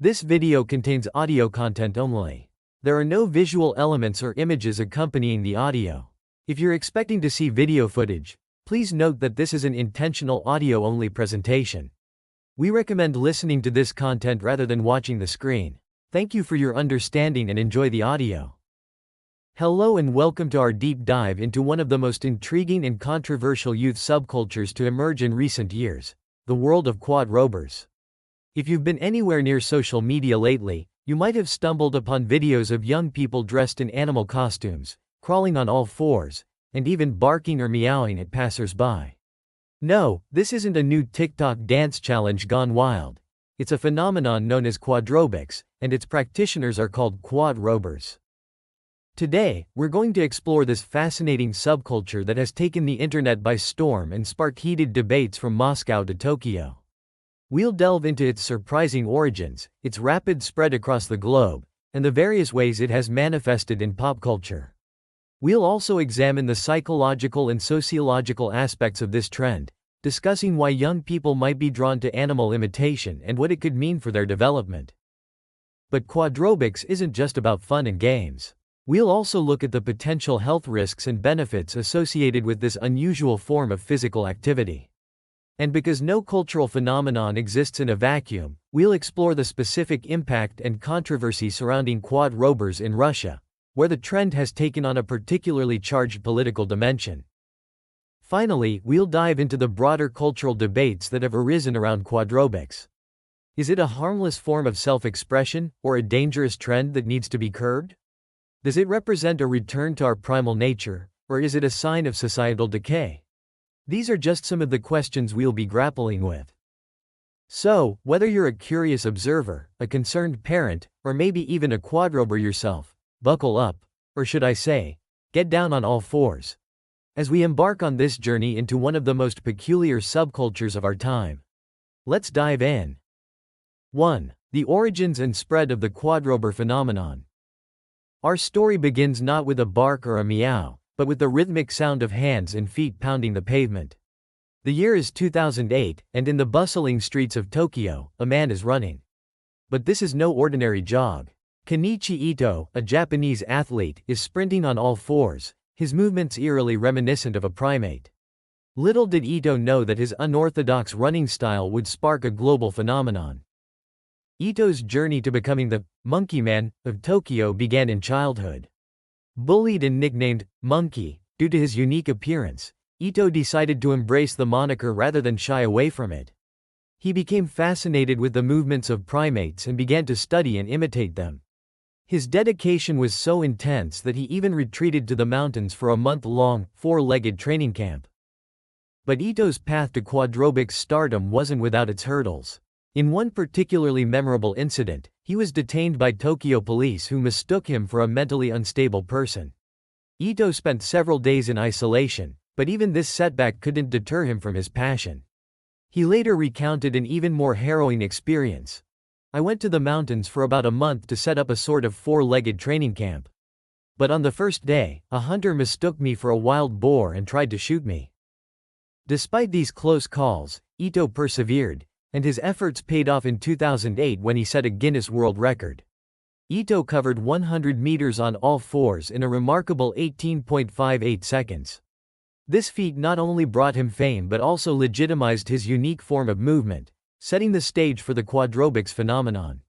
This video contains audio content only. There are no visual elements or images accompanying the audio. If you're expecting to see video footage, please note that this is an intentional audio-only presentation. We recommend listening to this content rather than watching the screen. Thank you for your understanding and enjoy the audio. Hello and welcome to our deep dive into one of the most intriguing and controversial youth subcultures to emerge in recent years, the world of quadrobers. If you've been anywhere near social media lately, you might have stumbled upon videos of young people dressed in animal costumes, crawling on all fours, and even barking or meowing at passers-by. No, this isn't a new TikTok dance challenge gone wild. It's a phenomenon known as quadrobics, and its practitioners are called quadrobers. Today, we're going to explore this fascinating subculture that has taken the internet by storm and sparked heated debates from Moscow to Tokyo. We'll delve into its surprising origins, its rapid spread across the globe, and the various ways it has manifested in pop culture. We'll also examine the psychological and sociological aspects of this trend, discussing why young people might be drawn to animal imitation and what it could mean for their development. But quadrobics isn't just about fun and games. We'll also look at the potential health risks and benefits associated with this unusual form of physical activity. And because no cultural phenomenon exists in a vacuum, we'll explore the specific impact and controversy surrounding quadrobers in Russia, where the trend has taken on a particularly charged political dimension. Finally, we'll dive into the broader cultural debates that have arisen around quadrobics. Is it a harmless form of self-expression, or a dangerous trend that needs to be curbed? Does it represent a return to our primal nature, or is it a sign of societal decay? These are just some of the questions we'll be grappling with. So, whether you're a curious observer, a concerned parent, or maybe even a quadrober yourself, buckle up, or should I say, get down on all fours, as we embark on this journey into one of the most peculiar subcultures of our time. Let's dive in. 1. The origins and spread of the quadrober phenomenon. Our story begins not with a bark or a meow, but with the rhythmic sound of hands and feet pounding the pavement. The year is 2008, and in the bustling streets of Tokyo, a man is running. But this is no ordinary jog. Kenichi Ito, a Japanese athlete, is sprinting on all fours, his movements eerily reminiscent of a primate. Little did Ito know that his unorthodox running style would spark a global phenomenon. Ito's journey to becoming the Monkey Man of Tokyo began in childhood. Bullied and nicknamed Monkey due to his unique appearance, Ito decided to embrace the moniker rather than shy away from it. He became fascinated with the movements of primates and began to study and imitate them. His dedication was so intense that he even retreated to the mountains for a month-long, four-legged training camp. But Ito's path to quadrobic stardom wasn't without its hurdles. In one particularly memorable incident, he was detained by Tokyo police who mistook him for a mentally unstable person. Ito spent several days in isolation, but even this setback couldn't deter him from his passion. He later recounted an even more harrowing experience. I went to the mountains for about a month to set up a sort of four-legged training camp. But on the first day, a hunter mistook me for a wild boar and tried to shoot me. Despite these close calls, Ito persevered, and his efforts paid off in 2008 when he set a Guinness World Record. Ito covered 100 meters on all fours in a remarkable 18.58 seconds. This feat not only brought him fame but also legitimized his unique form of movement, setting the stage for the quadrobics phenomenon.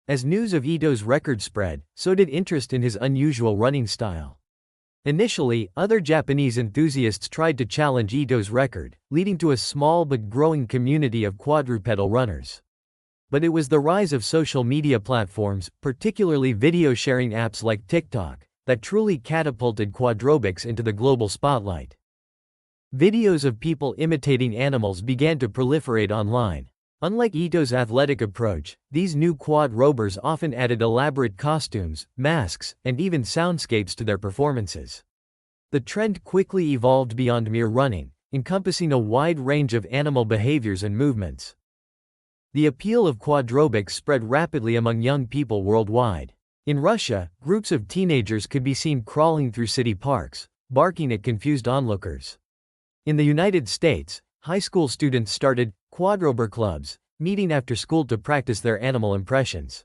As news of Ito's record spread, so did interest in his unusual running style. Initially, other Japanese enthusiasts tried to challenge Ito's record, leading to a small but growing community of quadrupedal runners. But it was the rise of social media platforms, particularly video-sharing apps like TikTok, that truly catapulted quadrobics into the global spotlight. Videos of people imitating animals began to proliferate online. Unlike Ito's athletic approach, these new quadrobers often added elaborate costumes, masks, and even soundscapes to their performances. The trend quickly evolved beyond mere running, encompassing a wide range of animal behaviors and movements. The appeal of quadrobics spread rapidly among young people worldwide. In Russia, groups of teenagers could be seen crawling through city parks, barking at confused onlookers. In the United States, high school students started quadrober clubs, meeting after school to practice their animal impressions.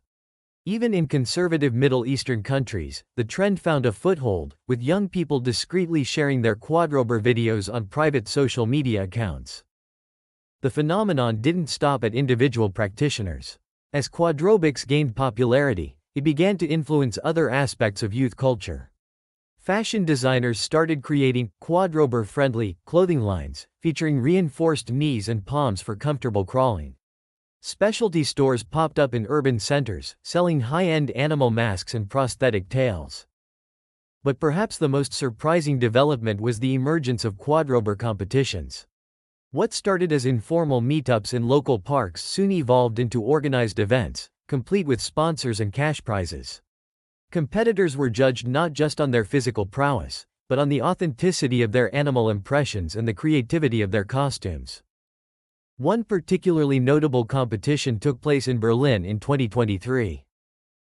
Even in conservative Middle Eastern countries, the trend found a foothold, with young people discreetly sharing their quadrober videos on private social media accounts. The phenomenon didn't stop at individual practitioners. As quadrobics gained popularity, it began to influence other aspects of youth culture. Fashion designers started creating quadrober-friendly clothing lines, featuring reinforced knees and palms for comfortable crawling. Specialty stores popped up in urban centers, selling high-end animal masks and prosthetic tails. But perhaps the most surprising development was the emergence of quadrober competitions. What started as informal meetups in local parks soon evolved into organized events, complete with sponsors and cash prizes. Competitors were judged not just on their physical prowess, but on the authenticity of their animal impressions and the creativity of their costumes. One particularly notable competition took place in Berlin in 2023.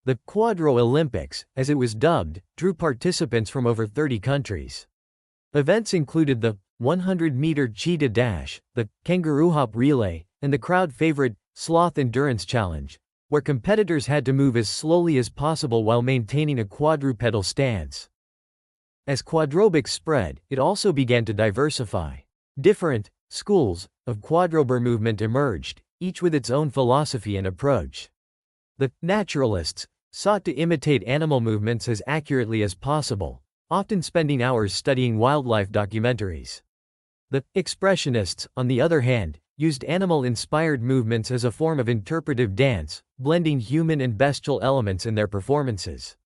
The Quadro Olympics, as it was dubbed, drew participants from over 30 countries. Events included the 100-meter cheetah dash, the kangaroo hop relay, and the crowd favorite sloth endurance challenge, where competitors had to move as slowly as possible while maintaining a quadrupedal stance. As quadrobics spread, it also began to diversify. Different schools of quadrober movement emerged, each with its own philosophy and approach. The naturalists sought to imitate animal movements as accurately as possible, often spending hours studying wildlife documentaries. The expressionists, on the other hand, used animal-inspired movements as a form of interpretive dance, blending human and bestial elements in their performances.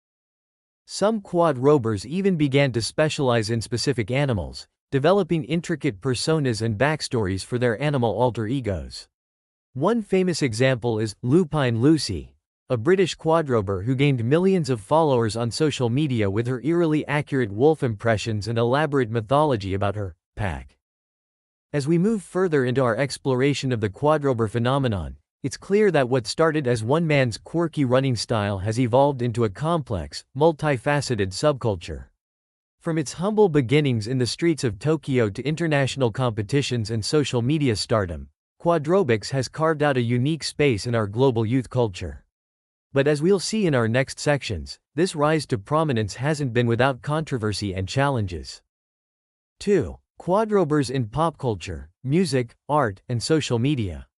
Some quadrobers even began to specialize in specific animals, developing intricate personas and backstories for their animal alter egos. One famous example is Lupine Lucy, a British quadrober who gained millions of followers on social media with her eerily accurate wolf impressions and elaborate mythology about her pack. As we move further into our exploration of the quadrober phenomenon, it's clear that what started as one man's quirky running style has evolved into a complex, multifaceted subculture. From its humble beginnings in the streets of Tokyo to international competitions and social media stardom, quadrobics has carved out a unique space in our global youth culture. But as we'll see in our next sections, this rise to prominence hasn't been without controversy and challenges. 2. Quadrobers in pop culture, music, art, and social media.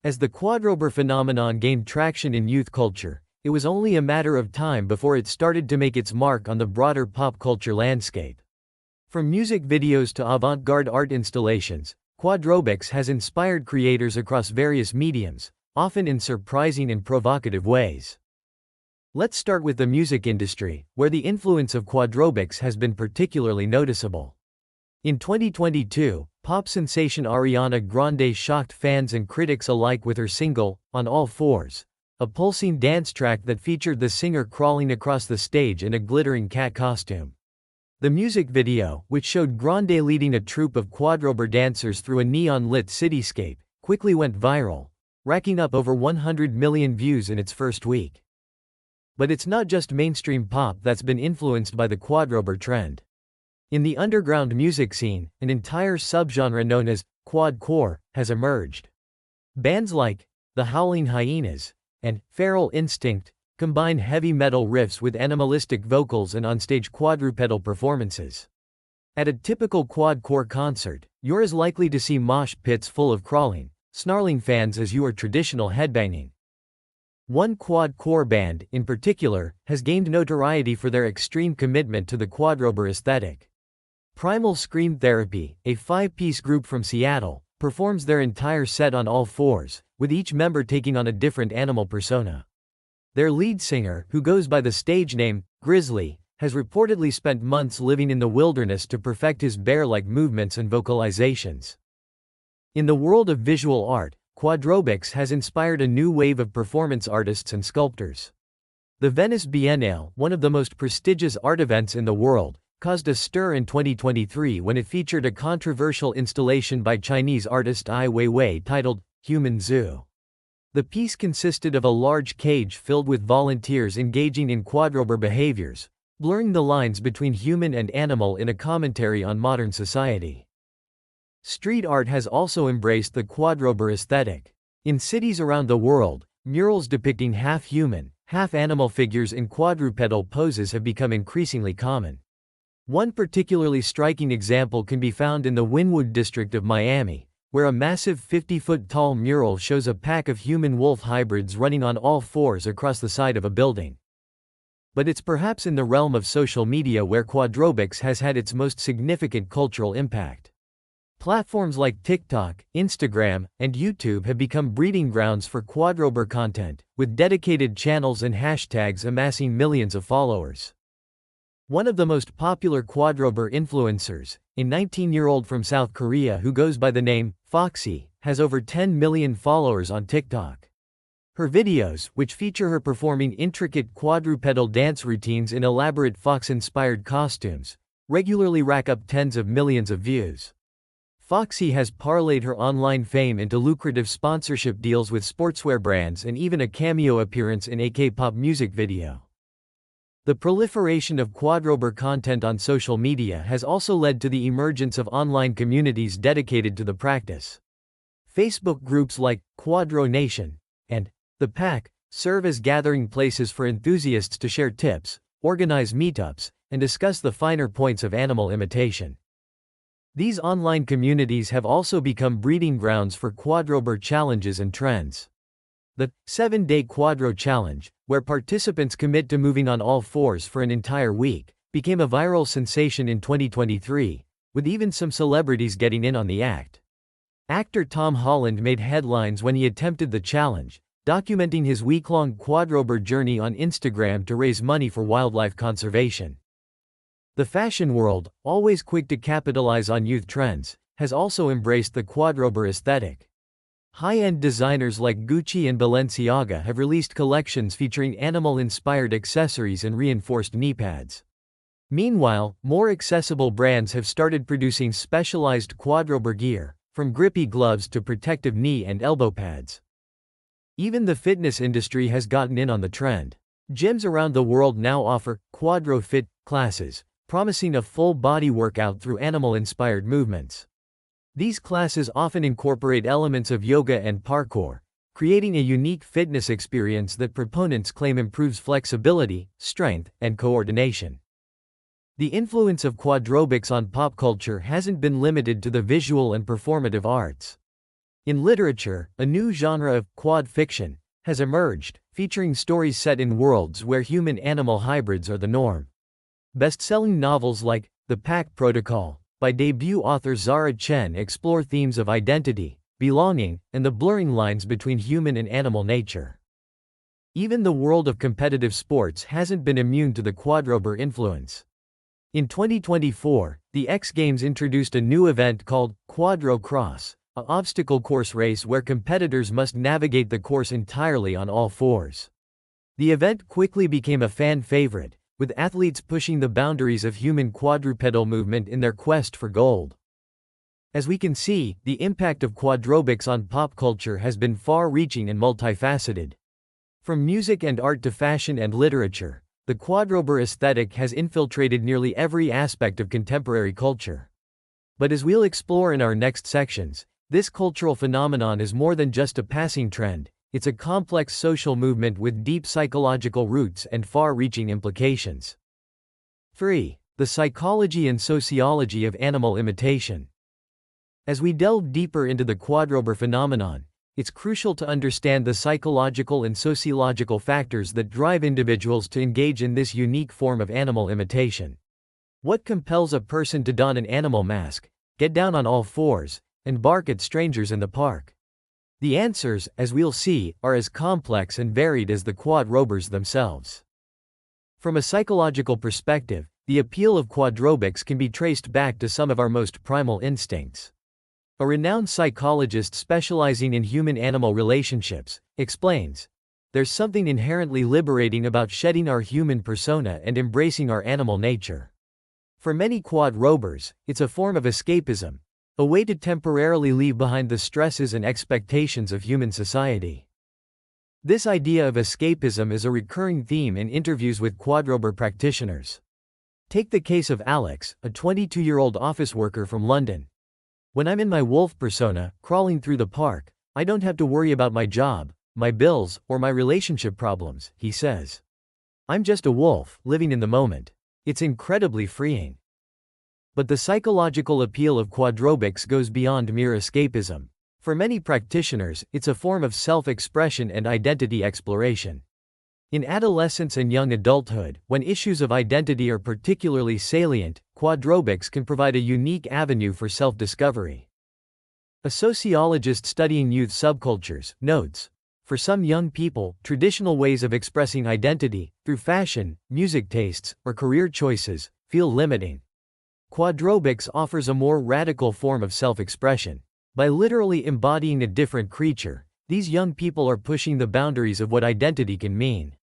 As the quadrober phenomenon gained traction in youth culture, it was only a matter of time before it started to make its mark on the broader pop culture landscape. From music videos to avant-garde art installations, quadrobics has inspired creators across various mediums, often in surprising and provocative ways. Let's start with the music industry, where the influence of quadrobics has been particularly noticeable. In 2022, pop sensation Ariana Grande shocked fans and critics alike with her single, On All Fours, a pulsing dance track that featured the singer crawling across the stage in a glittering cat costume. The music video, which showed Grande leading a troupe of quadrober dancers through a neon-lit cityscape, quickly went viral, racking up over 100 million views in its first week. But it's not just mainstream pop that's been influenced by the quadrober trend. In the underground music scene, an entire subgenre known as quadcore has emerged. Bands like The Howling Hyenas and Feral Instinct combine heavy metal riffs with animalistic vocals and onstage quadrupedal performances. At a typical quadcore concert, you're as likely to see mosh pits full of crawling, snarling fans as you are traditional headbanging. One quadcore band, in particular, has gained notoriety for their extreme commitment to the quadrober aesthetic. Primal Scream Therapy, a 5-piece group from Seattle, performs their entire set on all fours, with each member taking on a different animal persona. Their lead singer, who goes by the stage name Grizzly, has reportedly spent months living in the wilderness to perfect his bear-like movements and vocalizations. In the world of visual art, quadrobics has inspired a new wave of performance artists and sculptors. The Venice Biennale, one of the most prestigious art events in the world, caused a stir in 2023 when it featured a controversial installation by Chinese artist Ai Weiwei titled Human Zoo. The piece consisted of a large cage filled with volunteers engaging in quadrober behaviors, blurring the lines between human and animal in a commentary on modern society. Street art has also embraced the quadrober aesthetic. In cities around the world, murals depicting half-human, half-animal figures in quadrupedal poses have become increasingly common. One particularly striking example can be found in the Wynwood district of Miami, where a massive 50-foot-tall mural shows a pack of human-wolf hybrids running on all fours across the side of a building. But it's perhaps in the realm of social media where quadrobics has had its most significant cultural impact. Platforms like TikTok, Instagram, and YouTube have become breeding grounds for quadrober content, with dedicated channels and hashtags amassing millions of followers. One of the most popular quadrober influencers, a 19-year-old from South Korea who goes by the name Foxy, has over 10 million followers on TikTok. Her videos, which feature her performing intricate quadrupedal dance routines in elaborate fox-inspired costumes, regularly rack up tens of millions of views. Foxy has parlayed her online fame into lucrative sponsorship deals with sportswear brands and even a cameo appearance in a K-pop music video. The proliferation of quadrober content on social media has also led to the emergence of online communities dedicated to the practice. Facebook groups like Quadro Nation and The Pack serve as gathering places for enthusiasts to share tips, organize meetups, and discuss the finer points of animal imitation. These online communities have also become breeding grounds for quadrober challenges and trends. The 7-Day Quadro Challenge, where participants commit to moving on all fours for an entire week, became a viral sensation in 2023, with even some celebrities getting in on the act. Actor Tom Holland made headlines when he attempted the challenge, documenting his week-long quadrober journey on Instagram to raise money for wildlife conservation. The fashion world, always quick to capitalize on youth trends, has also embraced the quadrober aesthetic. High-end designers like Gucci and Balenciaga have released collections featuring animal-inspired accessories and reinforced knee pads. Meanwhile, more accessible brands have started producing specialized quadrober gear, from grippy gloves to protective knee and elbow pads. Even the fitness industry has gotten in on the trend. Gyms around the world now offer Quadro Fit classes, promising a full-body workout through animal-inspired movements. These classes often incorporate elements of yoga and parkour, creating a unique fitness experience that proponents claim improves flexibility, strength, and coordination. The influence of quadrobics on pop culture hasn't been limited to the visual and performative arts. In literature, a new genre of quad fiction has emerged, featuring stories set in worlds where human-animal hybrids are the norm. Best-selling novels like The Pack Protocol, by debut author Zara Chen, explore themes of identity, belonging, and the blurring lines between human and animal nature. Even the world of competitive sports hasn't been immune to the quadrober influence. In 2024, the X Games introduced a new event called Quadro Cross, an obstacle course race where competitors must navigate the course entirely on all fours. The event quickly became a fan favorite, with athletes pushing the boundaries of human quadrupedal movement in their quest for gold. As we can see, the impact of quadrobics on pop culture has been far-reaching and multifaceted. From music and art to fashion and literature, the quadrober aesthetic has infiltrated nearly every aspect of contemporary culture. But as we'll explore in our next sections, this cultural phenomenon is more than just a passing trend. It's a complex social movement with deep psychological roots and far-reaching implications. 3. The psychology and sociology of animal imitation. As we delve deeper into the quadrober phenomenon, it's crucial to understand the psychological and sociological factors that drive individuals to engage in this unique form of animal imitation. What compels a person to don an animal mask, get down on all fours, and bark at strangers in the park? The answers, as we'll see, are as complex and varied as the quadrobers themselves. From a psychological perspective, the appeal of quadrobics can be traced back to some of our most primal instincts. A renowned psychologist specializing in human-animal relationships explains, "There's something inherently liberating about shedding our human persona and embracing our animal nature." For many quadrobers, it's a form of escapism, a way to temporarily leave behind the stresses and expectations of human society. This idea of escapism is a recurring theme in interviews with quadrober practitioners. Take the case of Alex, a 22-year-old office worker from London. "When I'm in my wolf persona, crawling through the park, I don't have to worry about my job, my bills, or my relationship problems, he says. I'm just a wolf, living in the moment. It's incredibly freeing. But the psychological appeal of quadrobics goes beyond mere escapism. For many practitioners, it's a form of self-expression and identity exploration. In adolescence and young adulthood, when issues of identity are particularly salient, quadrobics can provide a unique avenue for self-discovery. A sociologist studying youth subcultures notes, for some young people, traditional ways of expressing identity, through fashion, music tastes, or career choices, feel limiting. Quadrobics offers a more radical form of self-expression. By literally embodying a different creature, these young people are pushing the boundaries of what identity can mean.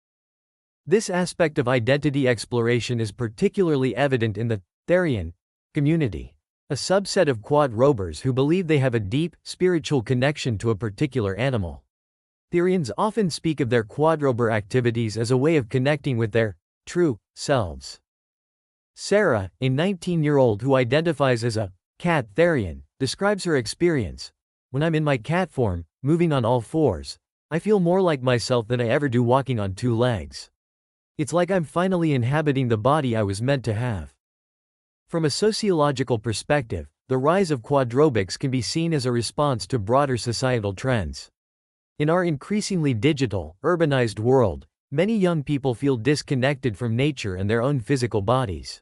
This aspect of identity exploration is particularly evident in the Therian community, a subset of quadrobers who believe they have a deep, spiritual connection to a particular animal. Therians often speak of their quadrober activities as a way of connecting with their true selves. Sarah, a 19-year-old who identifies as a cat Therian, describes her experience. When I'm in my cat form, moving on all fours, I feel more like myself than I ever do walking on two legs. It's like I'm finally inhabiting the body I was meant to have. From a sociological perspective, the rise of quadrobics can be seen as a response to broader societal trends. In our increasingly digital, urbanized world, many young people feel disconnected from nature and their own physical bodies.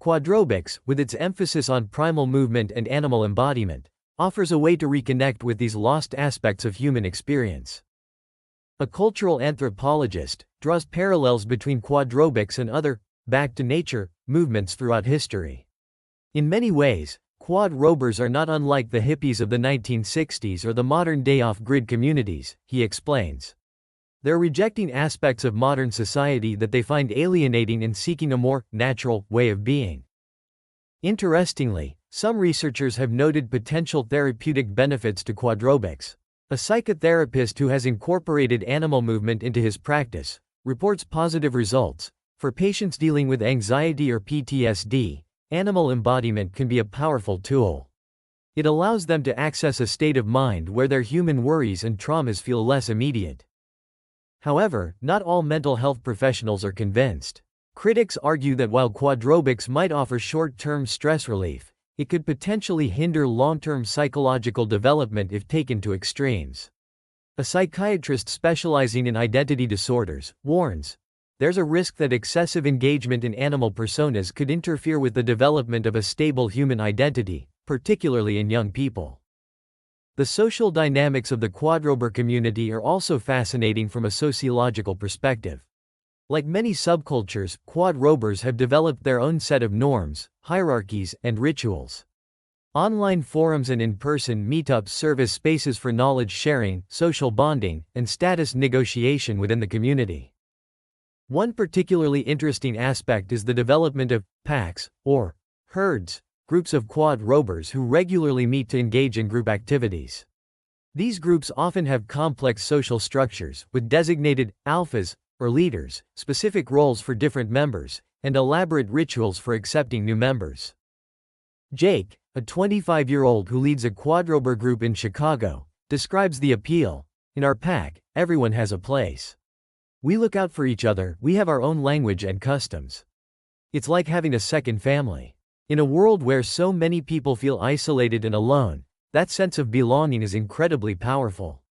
Quadrobics, with its emphasis on primal movement and animal embodiment, offers a way to reconnect with these lost aspects of human experience. A cultural anthropologist draws parallels between quadrobics and other back-to-nature movements throughout history. In many ways, quadrobers are not unlike the hippies of the 1960s or the modern-day off-grid communities, he explains. They're rejecting aspects of modern society that they find alienating and seeking a more natural way of being. Interestingly, some researchers have noted potential therapeutic benefits to quadrobics. A psychotherapist who has incorporated animal movement into his practice reports positive results. For patients dealing with anxiety or PTSD, animal embodiment can be a powerful tool. It allows them to access a state of mind where their human worries and traumas feel less immediate. However, not all mental health professionals are convinced. Critics argue that while quadrobics might offer short-term stress relief, it could potentially hinder long-term psychological development if taken to extremes. A psychiatrist specializing in identity disorders warns, there's a risk that excessive engagement in animal personas could interfere with the development of a stable human identity, particularly in young people. The social dynamics of the quadrober community are also fascinating from a sociological perspective. Like many subcultures, quadrobers have developed their own set of norms, hierarchies, and rituals. Online forums and in-person meetups serve as spaces for knowledge sharing, social bonding, and status negotiation within the community. One particularly interesting aspect is the development of packs, or herds, groups of quadrobers who regularly meet to engage in group activities. These groups often have complex social structures, with designated alphas, or leaders, specific roles for different members, and elaborate rituals for accepting new members. Jake, a 25-year-old who leads a quadrober group in Chicago, describes the appeal. In our pack, everyone has a place. We look out for each other, we have our own language and customs. It's like having a second family. In a world where so many people feel isolated and alone, that sense of belonging is incredibly powerful.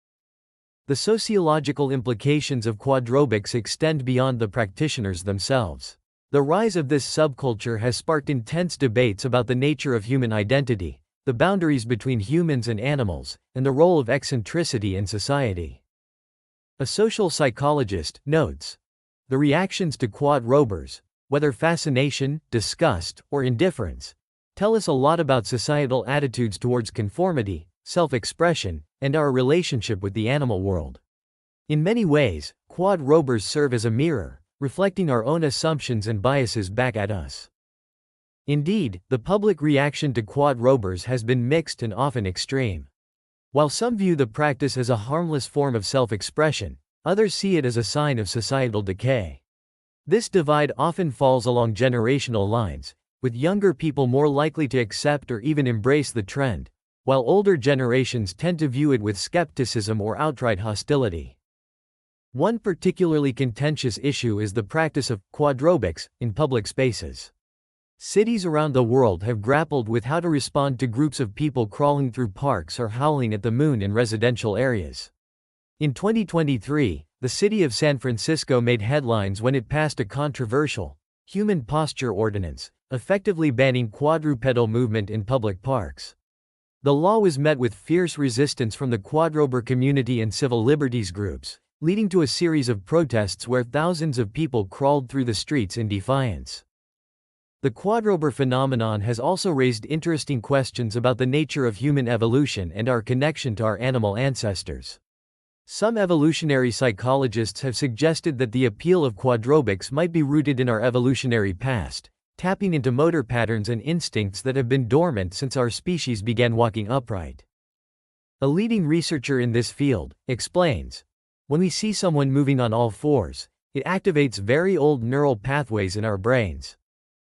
The sociological implications of quadrobics extend beyond the practitioners themselves. The rise of this subculture has sparked intense debates about the nature of human identity, the boundaries between humans and animals, and the role of eccentricity in society. A social psychologist notes, the reactions to quadrobers, whether fascination, disgust, or indifference, tell us a lot about societal attitudes towards conformity, self-expression, and our relationship with the animal world. In many ways, quadrobers serve as a mirror, reflecting our own assumptions and biases back at us. Indeed, the public reaction to quadrobers has been mixed and often extreme. While some view the practice as a harmless form of self-expression, others see it as a sign of societal decay. This divide often falls along generational lines, with younger people more likely to accept or even embrace the trend, while older generations tend to view it with skepticism or outright hostility. One particularly contentious issue is the practice of quadrobics in public spaces. Cities around the world have grappled with how to respond to groups of people crawling through parks or howling at the moon in residential areas. In 2023, the city of San Francisco made headlines when it passed a controversial human posture ordinance, effectively banning quadrupedal movement in public parks. The law was met with fierce resistance from the Quadrober community and civil liberties groups, leading to a series of protests where thousands of people crawled through the streets in defiance. The Quadrober phenomenon has also raised interesting questions about the nature of human evolution and our connection to our animal ancestors. Some evolutionary psychologists have suggested that the appeal of quadrobics might be rooted in our evolutionary past, tapping into motor patterns and instincts that have been dormant since our species began walking upright. A leading researcher in this field explains, "When we see someone moving on all fours, it activates very old neural pathways in our brains.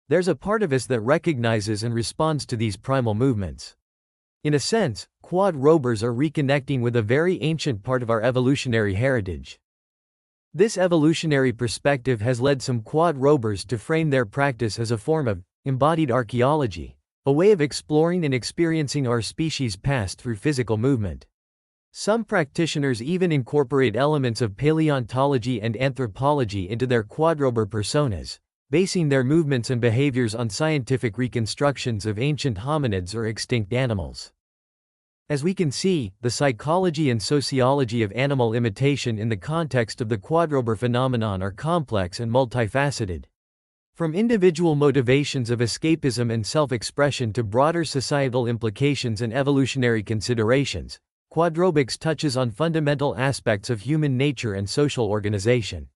There's a part of us that recognizes and responds to these primal movements. In a sense, quadrobers are reconnecting with a very ancient part of our evolutionary heritage." This evolutionary perspective has led some quadrobers to frame their practice as a form of embodied archaeology, a way of exploring and experiencing our species' past through physical movement. Some practitioners even incorporate elements of paleontology and anthropology into their quadrober personas, basing their movements and behaviors on scientific reconstructions of ancient hominids or extinct animals. As we can see, the psychology and sociology of animal imitation in the context of the quadrober phenomenon are complex and multifaceted. From individual motivations of escapism and self-expression to broader societal implications and evolutionary considerations, quadrobics touches on fundamental aspects of human nature and social organization.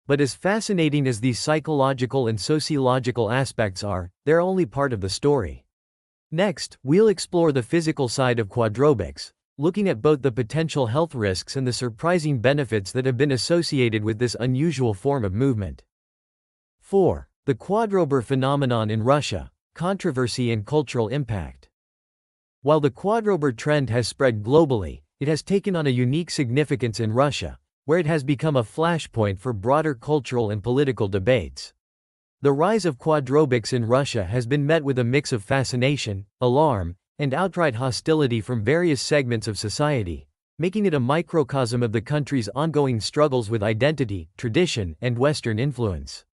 But as fascinating as these psychological and sociological aspects are, they're only part of the story. Next, we'll explore the physical side of quadrobics, looking at both the potential health risks and the surprising benefits that have been associated with this unusual form of movement. 4. The quadrober phenomenon in Russia, controversy and cultural impact. While the quadrober trend has spread globally, it has taken on a unique significance in Russia, where it has become a flashpoint for broader cultural and political debates. The rise of quadrobics in Russia has been met with a mix of fascination, alarm, and outright hostility from various segments of society, making it a microcosm of the country's ongoing struggles with identity, tradition, and Western influence.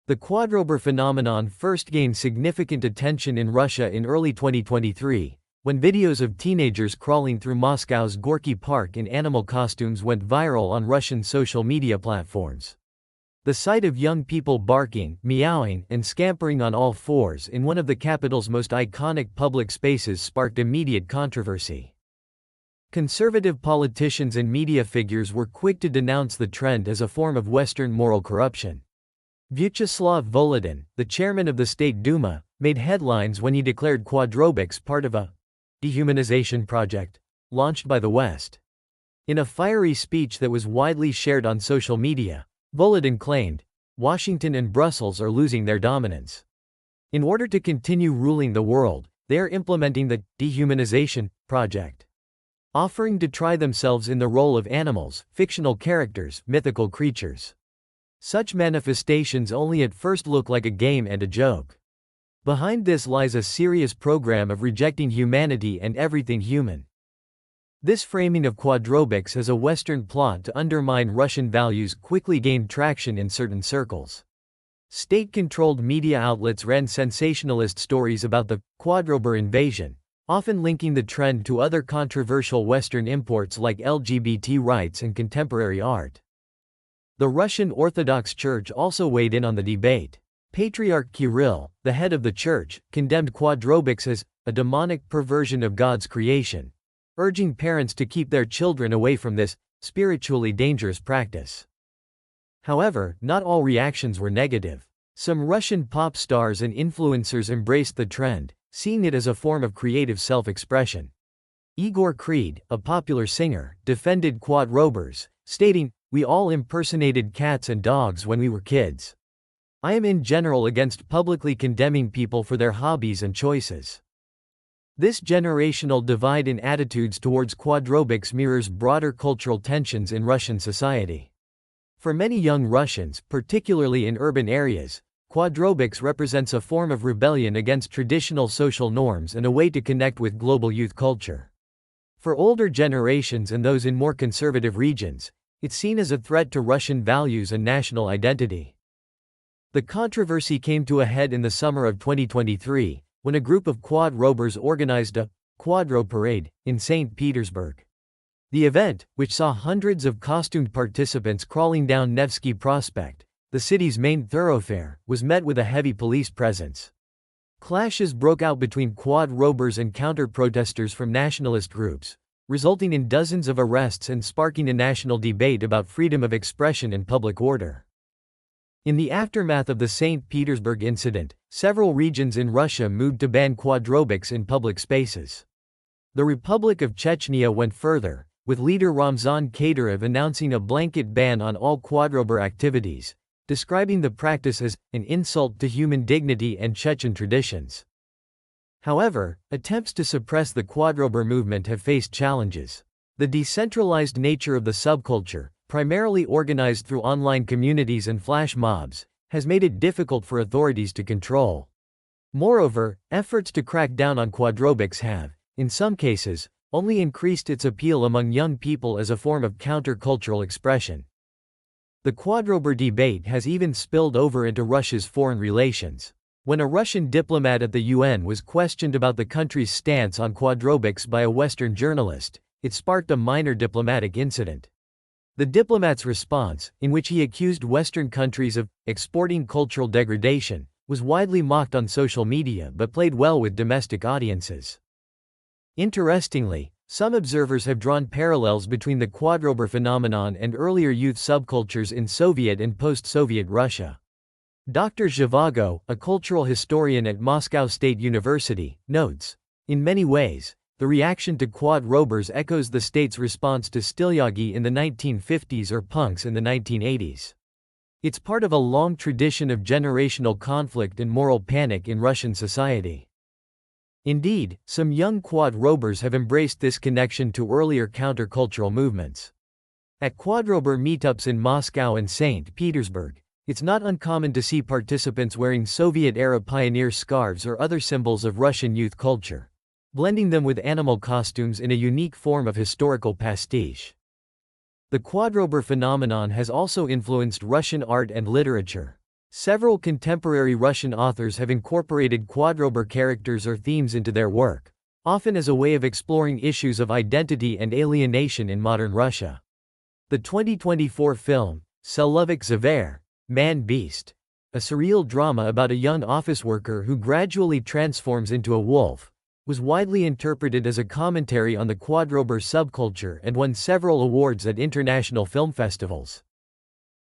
The quadrober phenomenon first gained significant attention in Russia in early 2023, when videos of teenagers crawling through Moscow's Gorky Park in animal costumes went viral on Russian social media platforms. The sight of young people barking, meowing, and scampering on all fours in one of the capital's most iconic public spaces sparked immediate controversy. Conservative politicians and media figures were quick to denounce the trend as a form of Western moral corruption. Vyacheslav Volodin, the chairman of the State Duma, made headlines when he declared quadrobics part of a dehumanization project launched by the West. In a fiery speech that was widely shared on social media, Volodin claimed, "Washington and Brussels are losing their dominance. In order to continue ruling the world, they are implementing the dehumanization project, offering to try themselves in the role of animals, fictional characters, mythical creatures. Such manifestations only at first look like a game and a joke. Behind this lies a serious program of rejecting humanity and everything human." This framing of quadrobics as a Western plot to undermine Russian values quickly gained traction in certain circles. State-controlled media outlets ran sensationalist stories about the quadrober invasion, often linking the trend to other controversial Western imports like LGBT rights and contemporary art. The Russian Orthodox Church also weighed in on the debate. Patriarch Kirill, the head of the church, condemned quadrobics as a demonic perversion of God's creation, urging parents to keep their children away from this spiritually dangerous practice. However, not all reactions were negative. Some Russian pop stars and influencers embraced the trend, seeing it as a form of creative self-expression. Igor Creed, a popular singer, defended quadrobers, stating, "We all impersonated cats and dogs when we were kids. I am in general against publicly condemning people for their hobbies and choices." This generational divide in attitudes towards quadrobics mirrors broader cultural tensions in Russian society. For many young Russians, particularly in urban areas, quadrobics represents a form of rebellion against traditional social norms and a way to connect with global youth culture. For older generations and those in more conservative regions, it's seen as a threat to Russian values and national identity. The controversy came to a head in the summer of 2023, when a group of quadrobers organized a Quadro parade in St. Petersburg. The event, which saw hundreds of costumed participants crawling down Nevsky Prospect, the city's main thoroughfare, was met with a heavy police presence. Clashes broke out between quadrobers and counter-protesters from nationalist groups, resulting in dozens of arrests and sparking a national debate about freedom of expression and public order. In the aftermath of the St. Petersburg incident, several regions in Russia moved to ban quadrobics in public spaces. The Republic of Chechnya went further, with leader Ramzan Kadyrov announcing a blanket ban on all quadrober activities, describing the practice as an insult to human dignity and Chechen traditions. However, attempts to suppress the quadrober movement have faced challenges. The decentralized nature of the subculture, primarily organized through online communities and flash mobs, has made it difficult for authorities to control. Moreover, efforts to crack down on quadrobics have, in some cases, only increased its appeal among young people as a form of counter-cultural expression. The quadrober debate has even spilled over into Russia's foreign relations. When a Russian diplomat at the UN was questioned about the country's stance on quadrobics by a Western journalist, it sparked a minor diplomatic incident. The diplomat's response, in which he accused Western countries of exporting cultural degradation, was widely mocked on social media but played well with domestic audiences. Interestingly, some observers have drawn parallels between the quadrober phenomenon and earlier youth subcultures in Soviet and post-Soviet Russia. Dr. Zhivago, a cultural historian at Moscow State University, notes, "In many ways, the reaction to quadrobers echoes the state's response to stylyagi in the 1950s or punks in the 1980s. It's part of a long tradition of generational conflict and moral panic in Russian society." Indeed, some young quadrobers have embraced this connection to earlier countercultural movements. At quadrober meetups in Moscow and St. Petersburg, it's not uncommon to see participants wearing Soviet-era pioneer scarves or other symbols of Russian youth culture, blending them with animal costumes in a unique form of historical pastiche. The quadrober phenomenon has also influenced Russian art and literature. Several contemporary Russian authors have incorporated quadrober characters or themes into their work, often as a way of exploring issues of identity and alienation in modern Russia. The 2024 film, Selovik Zver, Man-Beast, a surreal drama about a young office worker who gradually transforms into a wolf, was widely interpreted as a commentary on the quadrober subculture and won several awards at international film festivals.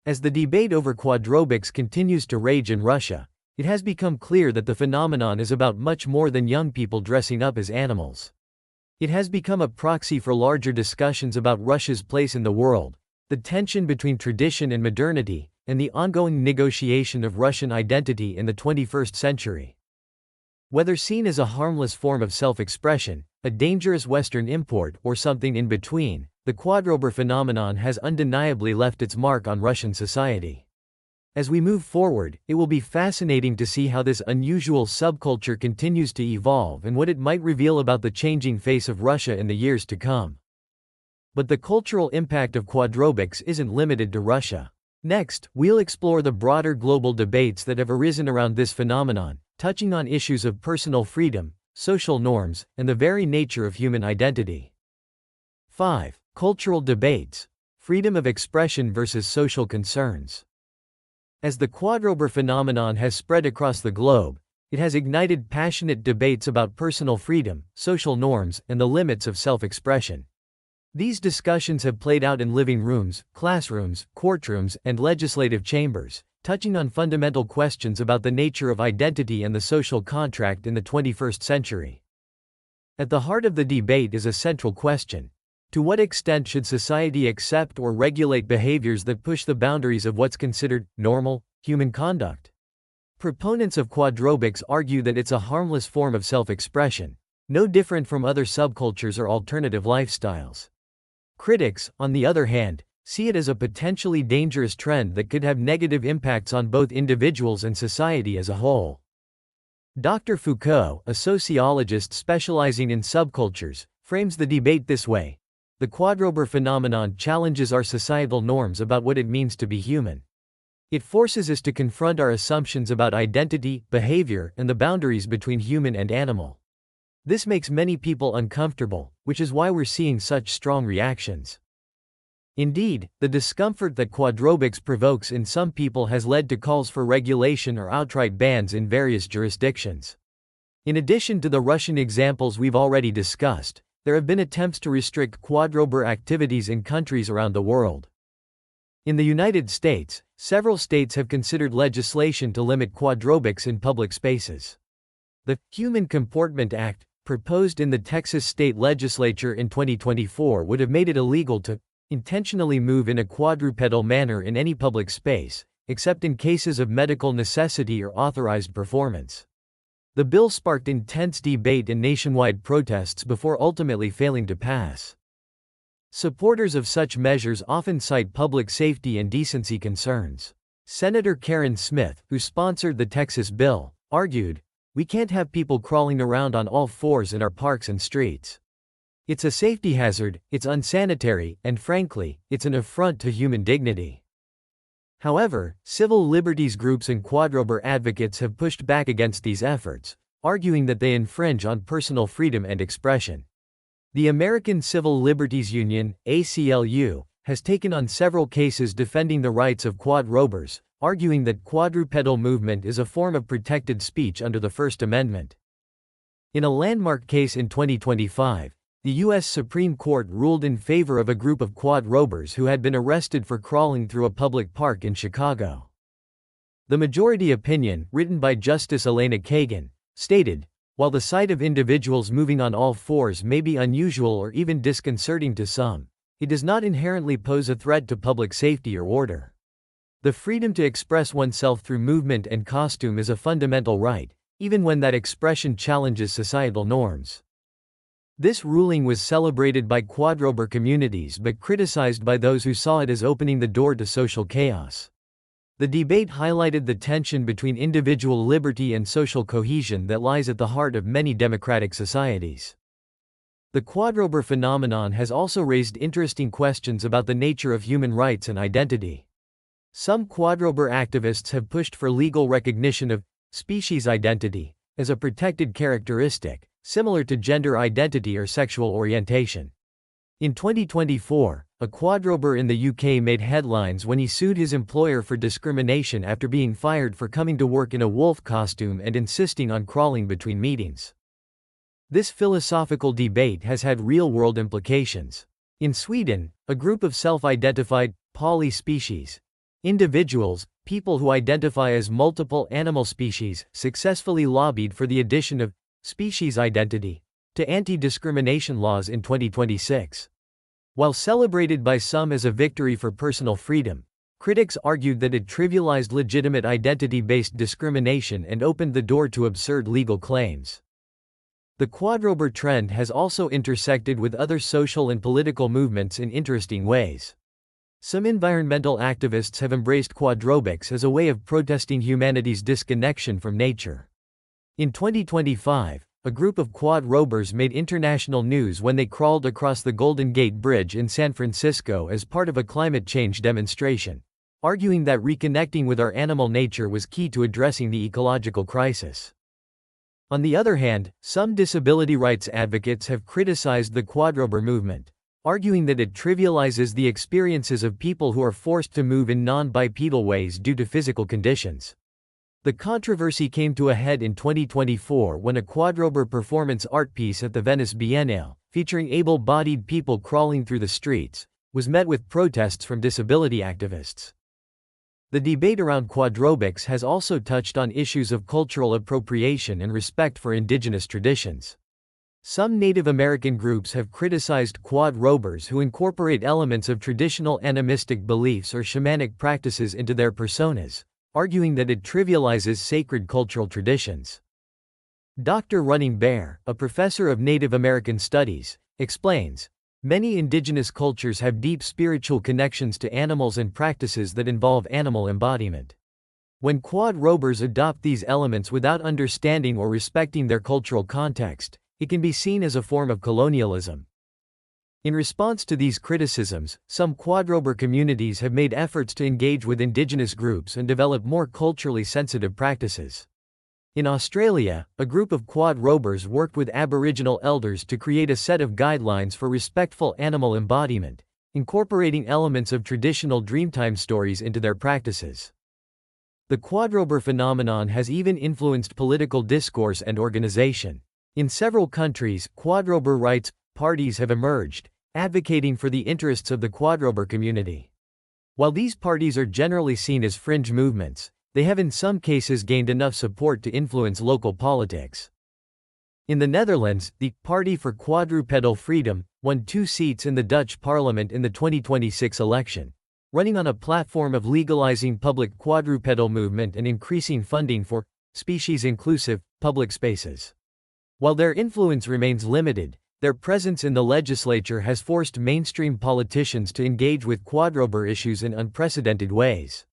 As the debate over quadrobics continues to rage in Russia, it has become clear that the phenomenon is about much more than young people dressing up as animals. It has become a proxy for larger discussions about Russia's place in the world, the tension between tradition and modernity, and the ongoing negotiation of Russian identity in the 21st century. Whether seen as a harmless form of self-expression, a dangerous Western import, or something in between, the quadrober phenomenon has undeniably left its mark on Russian society. As we move forward, it will be fascinating to see how this unusual subculture continues to evolve and what it might reveal about the changing face of Russia in the years to come. But the cultural impact of quadrobics isn't limited to Russia. Next, we'll explore the broader global debates that have arisen around this phenomenon, touching on issues of personal freedom, social norms, and the very nature of human identity. 5. Cultural debates. Freedom of expression versus social concerns. As the quadrober phenomenon has spread across the globe, it has ignited passionate debates about personal freedom, social norms, and the limits of self-expression. These discussions have played out in living rooms, classrooms, courtrooms, and legislative chambers, touching on fundamental questions about the nature of identity and the social contract in the 21st century. At the heart of the debate is a central question. To what extent should society accept or regulate behaviors that push the boundaries of what's considered normal human conduct? Proponents of quadrobics argue that it's a harmless form of self-expression, no different from other subcultures or alternative lifestyles. Critics, on the other hand, see it as a potentially dangerous trend that could have negative impacts on both individuals and society as a whole. Dr. Foucault, a sociologist specializing in subcultures, frames the debate this way: the quadrober phenomenon challenges our societal norms about what it means to be human. It forces us to confront our assumptions about identity, behavior, and the boundaries between human and animal. This makes many people uncomfortable, which is why we're seeing such strong reactions. Indeed, the discomfort that quadrobics provokes in some people has led to calls for regulation or outright bans in various jurisdictions. In addition to the Russian examples we've already discussed, there have been attempts to restrict quadrober activities in countries around the world. In the United States, several states have considered legislation to limit quadrobics in public spaces. The Human Comportment Act, proposed in the Texas state legislature in 2024, would have made it illegal to intentionally move in a quadrupedal manner in any public space, except in cases of medical necessity or authorized performance. The bill sparked intense debate and nationwide protests before ultimately failing to pass. Supporters of such measures often cite public safety and decency concerns. Senator Karen Smith, who sponsored the Texas bill, argued, "We can't have people crawling around on all fours in our parks and streets. It's a safety hazard, it's unsanitary, and frankly, it's an affront to human dignity." However, civil liberties groups and quadrober advocates have pushed back against these efforts, arguing that they infringe on personal freedom and expression. The American Civil Liberties Union, ACLU, has taken on several cases defending the rights of quadrobers, arguing that quadrupedal movement is a form of protected speech under the First Amendment. In a landmark case in 2025, the U.S. Supreme Court ruled in favor of a group of quadrobers who had been arrested for crawling through a public park in Chicago. The majority opinion, written by Justice Elena Kagan, stated, "While the sight of individuals moving on all fours may be unusual or even disconcerting to some, it does not inherently pose a threat to public safety or order. The freedom to express oneself through movement and costume is a fundamental right, even when that expression challenges societal norms." This ruling was celebrated by quadrober communities but criticized by those who saw it as opening the door to social chaos. The debate highlighted the tension between individual liberty and social cohesion that lies at the heart of many democratic societies. The quadrober phenomenon has also raised interesting questions about the nature of human rights and identity. Some quadrober activists have pushed for legal recognition of species identity as a protected characteristic, similar to gender identity or sexual orientation. In 2024, a quadrober in the UK made headlines when he sued his employer for discrimination after being fired for coming to work in a wolf costume and insisting on crawling between meetings. This philosophical debate has had real-world implications. In Sweden, a group of self-identified polyspecies individuals, people who identify as multiple animal species, successfully lobbied for the addition of species identity to anti-discrimination laws in 2026. While celebrated by some as a victory for personal freedom, critics argued that it trivialized legitimate identity-based discrimination and opened the door to absurd legal claims. The quadrober trend has also intersected with other social and political movements in interesting ways. Some environmental activists have embraced quadrobics as a way of protesting humanity's disconnection from nature. In 2025, a group of quadrobers made international news when they crawled across the Golden Gate Bridge in San Francisco as part of a climate change demonstration, arguing that reconnecting with our animal nature was key to addressing the ecological crisis. On the other hand, some disability rights advocates have criticized the quadrober movement, arguing that it trivializes the experiences of people who are forced to move in non-bipedal ways due to physical conditions. The controversy came to a head in 2024 when a quadrober performance art piece at the Venice Biennale, featuring able-bodied people crawling through the streets, was met with protests from disability activists. The debate around quadrobics has also touched on issues of cultural appropriation and respect for indigenous traditions. Some Native American groups have criticized quadrobers who incorporate elements of traditional animistic beliefs or shamanic practices into their personas, arguing that it trivializes sacred cultural traditions. Dr. Running Bear, a professor of Native American studies, explains, many indigenous cultures have deep spiritual connections to animals and practices that involve animal embodiment. When quadrobers adopt these elements without understanding or respecting their cultural context, it can be seen as a form of colonialism. In response to these criticisms, some quadrober communities have made efforts to engage with indigenous groups and develop more culturally sensitive practices. In Australia, a group of quadrobers worked with Aboriginal elders to create a set of guidelines for respectful animal embodiment, incorporating elements of traditional Dreamtime stories into their practices. The quadrober phenomenon has even influenced political discourse and organization. In several countries, quadrober rights parties have emerged, advocating for the interests of the quadrober community. While these parties are generally seen as fringe movements, they have in some cases gained enough support to influence local politics. In the Netherlands, the Party for Quadrupedal Freedom won 2 seats in the Dutch parliament in the 2026 election, running on a platform of legalizing public quadrupedal movement and increasing funding for species-inclusive public spaces. While their influence remains limited, their presence in the legislature has forced mainstream politicians to engage with quadrober issues in unprecedented ways.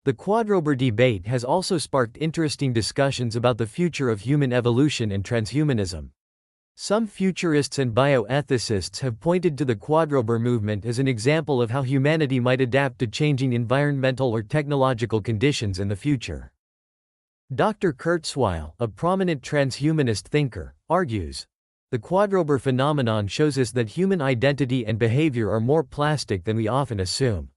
The quadrober debate has also sparked interesting discussions about the future of human evolution and transhumanism. Some futurists and bioethicists have pointed to the quadrober movement as an example of how humanity might adapt to changing environmental or technological conditions in the future. Dr. Kurzweil, a prominent transhumanist thinker, argues, the quadrober phenomenon shows us that human identity and behavior are more plastic than we often assume.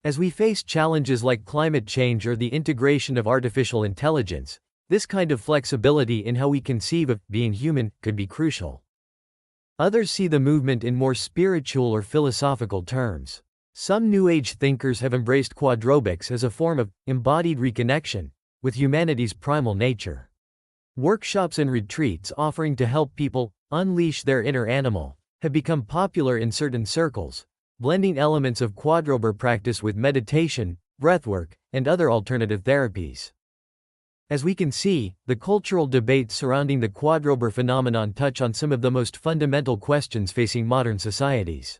As we face challenges like climate change or the integration of artificial intelligence, this kind of flexibility in how we conceive of being human could be crucial. Others see the movement in more spiritual or philosophical terms. Some New Age thinkers have embraced quadrobics as a form of embodied reconnection with humanity's primal nature. Workshops and retreats offering to help people unleash their inner animal have become popular in certain circles, blending elements of quadrober practice with meditation, breathwork, and other alternative therapies. As we can see, the cultural debates surrounding the quadrober phenomenon touch on some of the most fundamental questions facing modern societies.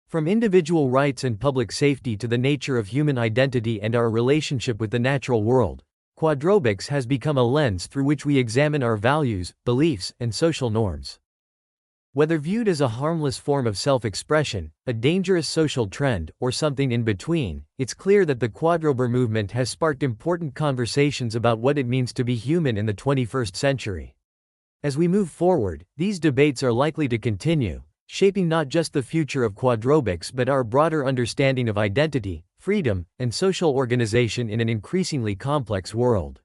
From individual rights and public safety to the nature of human identity and our relationship with the natural world, quadrobics has become a lens through which we examine our values, beliefs, and social norms. Whether viewed as a harmless form of self-expression, a dangerous social trend, or something in between, it's clear that the quadrober movement has sparked important conversations about what it means to be human in the 21st century. As we move forward, these debates are likely to continue, shaping not just the future of quadrobics but our broader understanding of identity, freedom, and social organization in an increasingly complex world.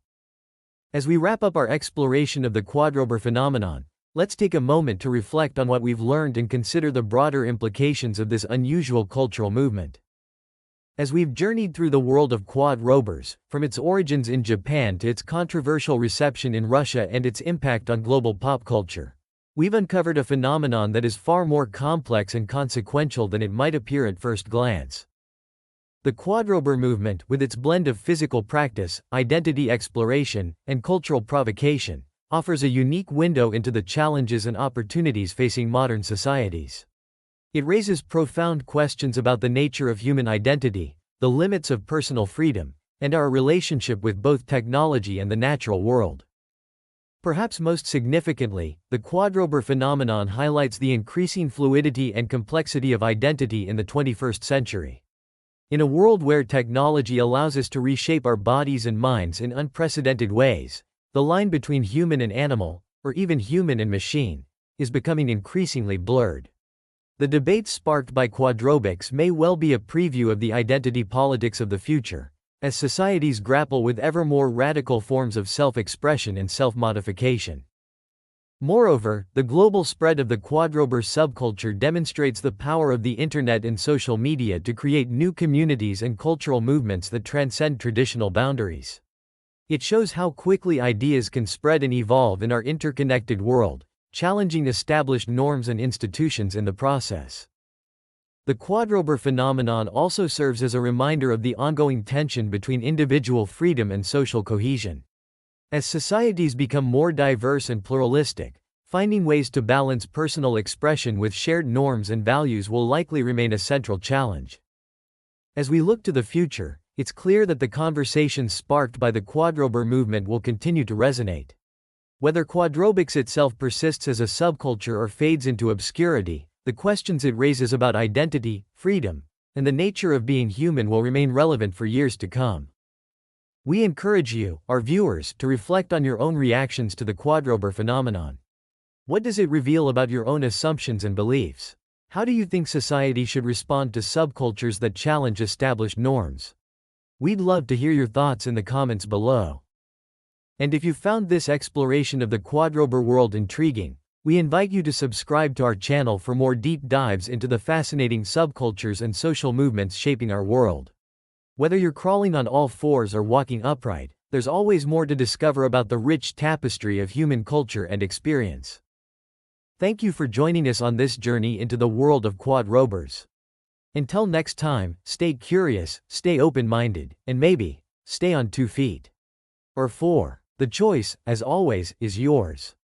As we wrap up our exploration of the quadrober phenomenon, let's take a moment to reflect on what we've learned and consider the broader implications of this unusual cultural movement. As we've journeyed through the world of quadrobers, from its origins in Japan to its controversial reception in Russia and its impact on global pop culture, we've uncovered a phenomenon that is far more complex and consequential than it might appear at first glance. The quadrober movement, with its blend of physical practice, identity exploration, and cultural provocation, offers a unique window into the challenges and opportunities facing modern societies. It raises profound questions about the nature of human identity, the limits of personal freedom, and our relationship with both technology and the natural world. Perhaps most significantly, the quadrober phenomenon highlights the increasing fluidity and complexity of identity in the 21st century. In a world where technology allows us to reshape our bodies and minds in unprecedented ways, the line between human and animal, or even human and machine, is becoming increasingly blurred. The debates sparked by quadrobics may well be a preview of the identity politics of the future, as societies grapple with ever more radical forms of self-expression and self-modification. Moreover, the global spread of the quadrober subculture demonstrates the power of the internet and social media to create new communities and cultural movements that transcend traditional boundaries. It shows how quickly ideas can spread and evolve in our interconnected world, challenging established norms and institutions in the process. The quadrober phenomenon also serves as a reminder of the ongoing tension between individual freedom and social cohesion. As societies become more diverse and pluralistic, finding ways to balance personal expression with shared norms and values will likely remain a central challenge. As we look to the future, it's clear that the conversations sparked by the quadrober movement will continue to resonate. Whether quadrobics itself persists as a subculture or fades into obscurity, the questions it raises about identity, freedom, and the nature of being human will remain relevant for years to come. We encourage you, our viewers, to reflect on your own reactions to the quadrober phenomenon. What does it reveal about your own assumptions and beliefs? How do you think society should respond to subcultures that challenge established norms? We'd love to hear your thoughts in the comments below. And if you found this exploration of the quadrober world intriguing, we invite you to subscribe to our channel for more deep dives into the fascinating subcultures and social movements shaping our world. Whether you're crawling on all fours or walking upright, there's always more to discover about the rich tapestry of human culture and experience. Thank you for joining us on this journey into the world of quadrobers. Until next time, stay curious, stay open-minded, and maybe, stay on 2 feet. Or 4. The choice, as always, is yours.